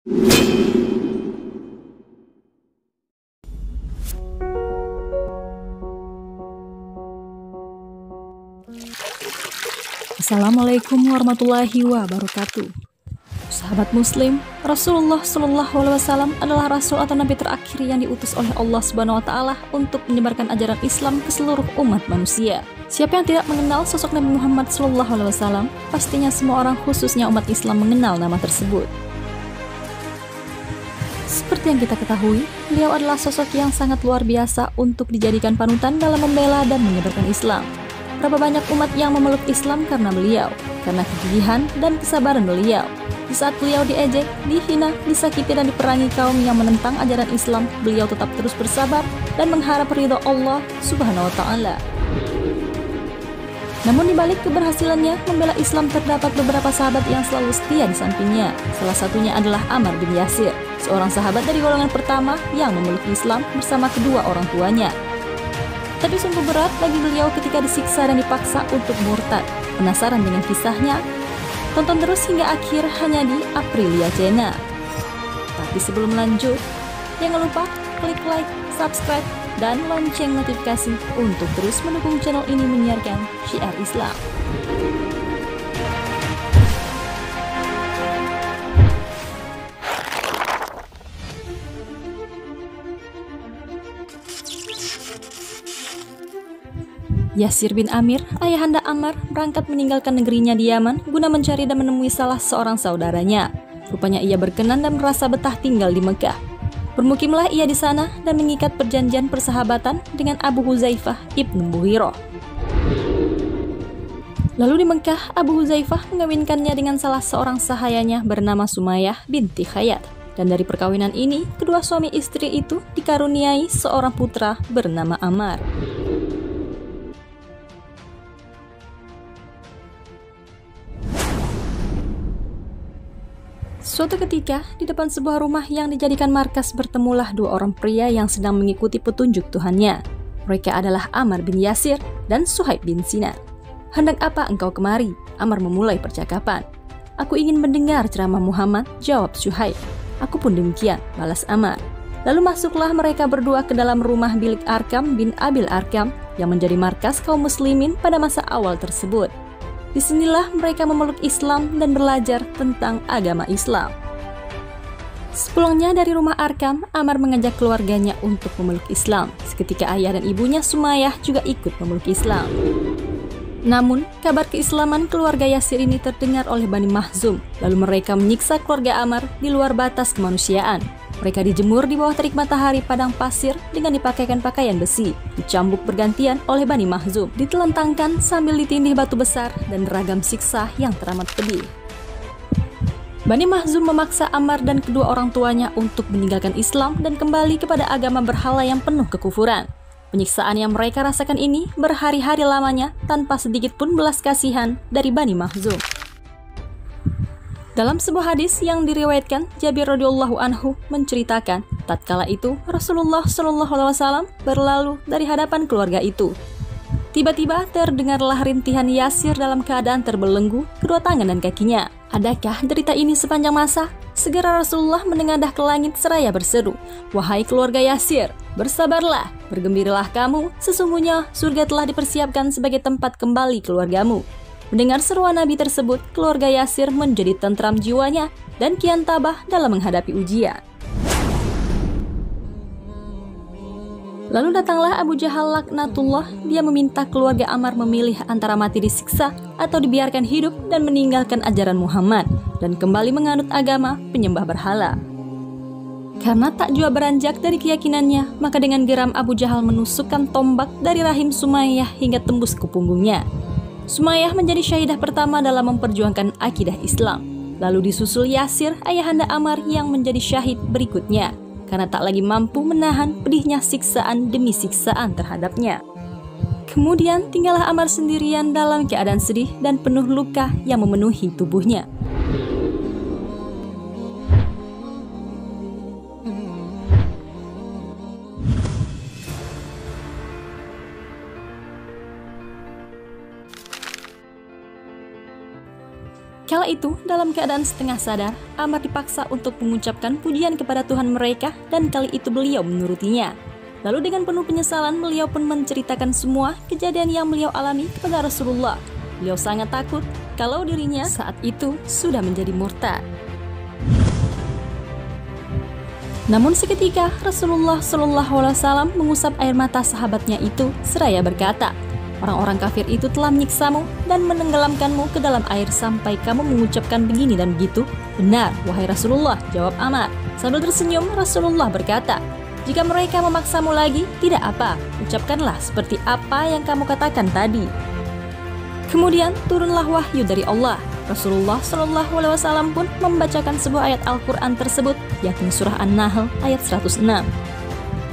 Assalamualaikum warahmatullahi wabarakatuh. Sahabat Muslim, Rasulullah SAW adalah Rasul atau Nabi terakhir yang diutus oleh Allah Subhanahu Wa Taala untuk menyebarkan ajaran Islam ke seluruh umat manusia. Siapa yang tidak mengenal sosok Nabi Muhammad SAW, pastinya semua orang khususnya umat Islam mengenal nama tersebut. Seperti yang kita ketahui, beliau adalah sosok yang sangat luar biasa untuk dijadikan panutan dalam membela dan menyebarkan Islam. Berapa banyak umat yang memeluk Islam karena beliau, karena kegigihan dan kesabaran beliau. Di saat beliau diejek, dihina, disakiti dan diperangi kaum yang menentang ajaran Islam, beliau tetap terus bersabar dan mengharap ridho Allah Subhanahu Wa Taala. Namun di balik keberhasilannya membela Islam terdapat beberapa sahabat yang selalu setia di sampingnya. Salah satunya adalah Ammar bin Yasir, seorang sahabat dari golongan pertama yang memeluk Islam bersama kedua orang tuanya. Tapi sungguh berat bagi beliau ketika disiksa dan dipaksa untuk murtad. Penasaran dengan kisahnya? Tonton terus hingga akhir hanya di Aprilia Channel. Tapi sebelum lanjut, jangan lupa klik like, subscribe, dan lonceng notifikasi untuk terus mendukung channel ini menyiarkan syiar Islam. Yasir bin Amir, ayahanda Ammar, berangkat meninggalkan negerinya di Yaman guna mencari dan menemui salah seorang saudaranya. Rupanya ia berkenan dan merasa betah tinggal di Mekah. Bermukimlah ia di sana dan mengikat perjanjian persahabatan dengan Abu Huzaifah ibnu Mughirah. Lalu di Mekah, Abu Huzaifah mengawinkannya dengan salah seorang sahayanya bernama Sumayyah binti Khayyat. Dan dari perkawinan ini, kedua suami istri itu dikaruniai seorang putra bernama Ammar. Suatu ketika, di depan sebuah rumah yang dijadikan markas bertemulah dua orang pria yang sedang mengikuti petunjuk Tuhannya. Mereka adalah Ammar bin Yasir dan Suhaib bin Sinan. "Hendak apa engkau kemari?" Ammar memulai percakapan. "Aku ingin mendengar ceramah Muhammad," jawab Suhaib. "Aku pun demikian," balas Ammar. Lalu masuklah mereka berdua ke dalam rumah bilik Arkam bin Abil Arkam yang menjadi markas kaum muslimin pada masa awal tersebut. Disinilah mereka memeluk Islam dan belajar tentang agama Islam. Sepulangnya dari rumah Arkam, Ammar mengajak keluarganya untuk memeluk Islam. Seketika ayah dan ibunya Sumayyah juga ikut memeluk Islam. Namun, kabar keislaman keluarga Yasir ini terdengar oleh Bani Makhzum. Lalu mereka menyiksa keluarga Ammar di luar batas kemanusiaan. Mereka dijemur di bawah terik matahari padang pasir dengan dipakaikan pakaian besi, dicambuk bergantian oleh Bani Makhzum, ditelentangkan sambil ditindih batu besar dan beragam siksa yang teramat pedih. Bani Makhzum memaksa Ammar dan kedua orang tuanya untuk meninggalkan Islam dan kembali kepada agama berhala yang penuh kekufuran. Penyiksaan yang mereka rasakan ini berhari-hari lamanya tanpa sedikit pun belas kasihan dari Bani Makhzum. Dalam sebuah hadis yang diriwayatkan, Jabir radhiyallahu anhu menceritakan, tatkala itu Rasulullah SAW berlalu dari hadapan keluarga itu. Tiba-tiba terdengarlah rintihan Yasir dalam keadaan terbelenggu kedua tangan dan kakinya. Adakah derita ini sepanjang masa? Segera Rasulullah menengadah ke langit seraya berseru, "Wahai keluarga Yasir, bersabarlah, bergembiralah kamu, sesungguhnya surga telah dipersiapkan sebagai tempat kembali keluargamu." Mendengar seruan Nabi tersebut, keluarga Yasir menjadi tentram jiwanya dan kian tabah dalam menghadapi ujian. Lalu datanglah Abu Jahal laknatullah. Dia meminta keluarga Ammar memilih antara mati disiksa atau dibiarkan hidup dan meninggalkan ajaran Muhammad dan kembali menganut agama penyembah berhala. Karena tak jua beranjak dari keyakinannya, maka dengan geram Abu Jahal menusukkan tombak dari rahim Sumayyah hingga tembus ke punggungnya. Sumayyah menjadi syahidah pertama dalam memperjuangkan akidah Islam. Lalu disusul Yasir, ayahanda Ammar yang menjadi syahid berikutnya, karena tak lagi mampu menahan pedihnya siksaan demi siksaan terhadapnya. Kemudian tinggallah Ammar sendirian dalam keadaan sedih dan penuh luka yang memenuhi tubuhnya. Kala itu, dalam keadaan setengah sadar, Ammar dipaksa untuk mengucapkan pujian kepada Tuhan mereka dan kali itu beliau menurutinya. Lalu dengan penuh penyesalan beliau pun menceritakan semua kejadian yang beliau alami kepada Rasulullah. Beliau sangat takut kalau dirinya saat itu sudah menjadi murtad. Namun seketika Rasulullah SAW mengusap air mata sahabatnya itu seraya berkata, "Orang-orang kafir itu telah menyiksamu dan menenggelamkanmu ke dalam air sampai kamu mengucapkan begini dan begitu." "Benar, wahai Rasulullah," jawab Ammar. Sambil tersenyum Rasulullah berkata, "Jika mereka memaksamu lagi, tidak apa, ucapkanlah seperti apa yang kamu katakan tadi." Kemudian turunlah wahyu dari Allah. Rasulullah SAW pun membacakan sebuah ayat Al-Quran tersebut, yakni surah An-Nahl ayat 106.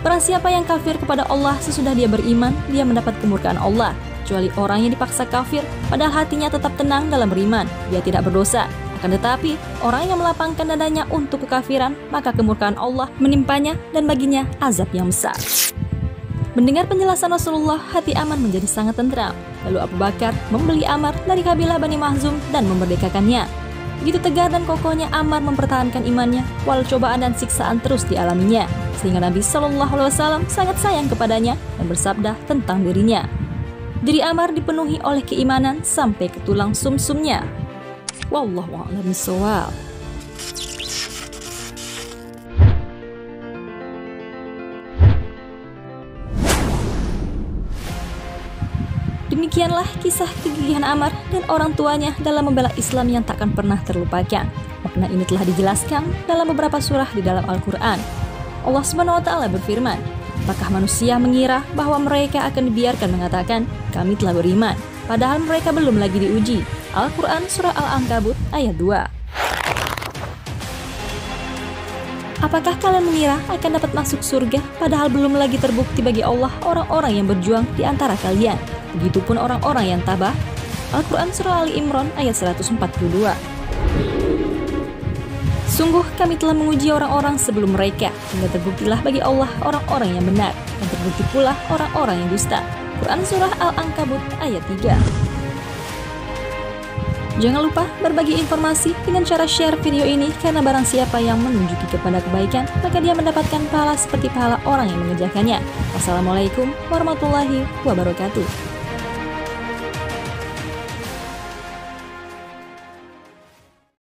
Barang siapa yang kafir kepada Allah sesudah dia beriman, dia mendapat kemurkaan Allah. Kecuali orang yang dipaksa kafir, padahal hatinya tetap tenang dalam beriman, dia tidak berdosa. Akan tetapi, orang yang melapangkan dadanya untuk kekafiran, maka kemurkaan Allah menimpanya dan baginya azab yang besar. Mendengar penjelasan Rasulullah, hati Ammar menjadi sangat tentram. Lalu Abu Bakar membeli Ammar dari kabilah Bani Makhzum dan memerdekakannya. Begitu tegar dan kokohnya Ammar mempertahankan imannya, walau cobaan dan siksaan terus dialaminya, sehingga Nabi SAW sangat sayang kepadanya dan bersabda tentang dirinya. Diri Ammar dipenuhi oleh keimanan sampai ke tulang sumsumnya. Wallahu a'lam bishawab. Demikianlah kisah kegigihan Ammar dan orang tuanya dalam membela Islam yang takkan pernah terlupakan. Makna ini telah dijelaskan dalam beberapa surah di dalam Al-Quran. Allah SWT berfirman, "Apakah manusia mengira bahwa mereka akan dibiarkan mengatakan, kami telah beriman, padahal mereka belum lagi diuji." Al-Quran Surah Al-Ankabut ayat 2. Apakah kalian mengira akan dapat masuk surga, padahal belum lagi terbukti bagi Allah orang-orang yang berjuang di antara kalian? Begitupun orang-orang yang tabah. Al-Quran Surah Ali Imran ayat 142. Sungguh kami telah menguji orang-orang sebelum mereka, hingga terbuktilah bagi Allah orang-orang yang benar, dan terbukti pula orang-orang yang dusta. Quran Surah Al-Ankabut ayat 3. Jangan lupa berbagi informasi dengan cara share video ini, karena barang siapa yang menunjuki kepada kebaikan, maka dia mendapatkan pahala seperti pahala orang yang mengerjakannya. Wassalamualaikum warahmatullahi wabarakatuh.